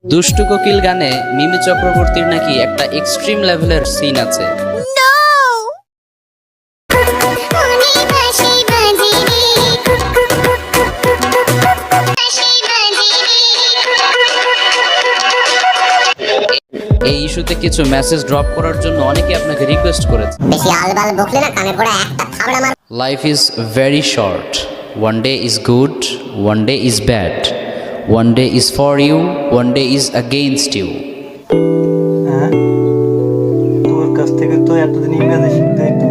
দুষ্টু কোকিল গানে মিমি চক্রবর্তীর নাকি একটা এক্সট্রিম লেভেলের সিন আছে। এই ইস্যুতে কিছু মেসেজ ড্রপ করার জন্য অনেকে আপনাকে রিকোয়েস্ট করেছে। বেশি আলবাল বকলে না কানে পড়া একটা থাবড়া মার। Life is very short, one day is good, one day is bad, one day is for you, one day is against you. হ্যাঁ, তোর কাছ থেকে তো এতদিন ইংরেজি শিখতে হইতো।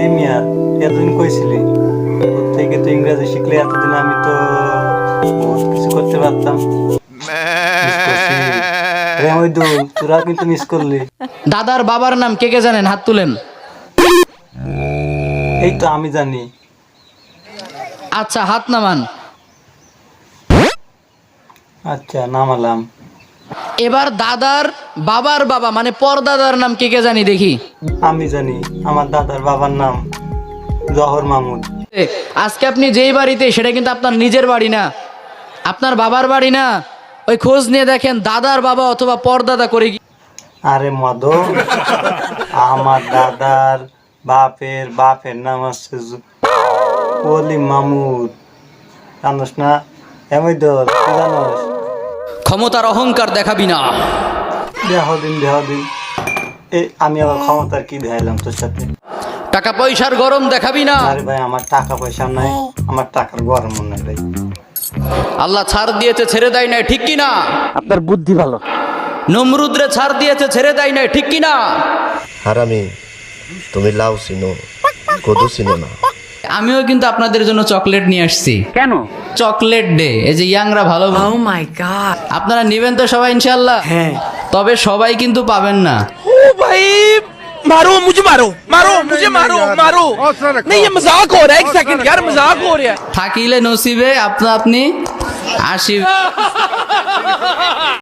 এই মিয়া এতদিন কইছিলি, তোর থেকে তো ইংরেজি শিখলে এতদিন আমি তো বহুত কিছু করতে পারতাম। Miss করছি। রে মইদুল, তোরা কিন্তু মিস করলি। দাদার বাবার নাম কে কে জানেন? হাত তুলেন। এই তো আমি জানি। আচ্ছা, হাত নামান। আচ্ছা, নামালাম। এবার দাদার বাবার বাবা মানে পরদাদার নাম কে কে জানি দেখি। আমি জানি, আমার দাদার বাবার নাম জহর মাহমুদ। আজকে আপনি যেই বাড়িতে, সেটা কিন্তু আপনার নিজের বাড়ি না, আপনার বাবার বাড়ি না। ওই খোঁজ নিয়ে দেখেন দাদার বাবা অথবা পরদাদা করে কি। আরে মদ, আমার দাদার বাপের নাম হচ্ছে ওলি মাহমুদ। জানোস না? এমন দল তুই জানোস? ক্ষমতার অহংকার দেখাবি না। দেহ দিন আমি আবার ক্ষমতার কি দেখাইলাম তোর সাথে? টাকা পয়সার গরম দেখাবি না। আরে ভাই, আমার টাকা পয়সা নাই, আমার টাকার গরম নাই ভাই। আল্লাহ ছাড় দিয়েছে ছেড়ে দেয় নাই, ঠিক কি না? আপনার বুদ্ধি ভালো। নমরুদরে ছাড় দিয়েছে ছেড়ে দেয় নাই, ঠিক কি না? হারামি, তুমি লাউ চিনো, কদু চিনো না। আমিও কিন্তু আপনাদের জন্য চকলেট নিয়ে আসছি। কেন? চকলেট ডে, এই যে ইয়াংরা ভালো। Oh my god! আপনারা নেবেন তো সবাই ইনশাআল্লাহ? হ্যাঁ। তবে সবাই কিন্তু পাবেন না। ओ भाई मारो मुझे, मारो नहीं, ये मजाक हो रहा है। एक सेकंड यार, मजाक हो रहा है। থাকিলে নসিবে আপনা আপনি আসি।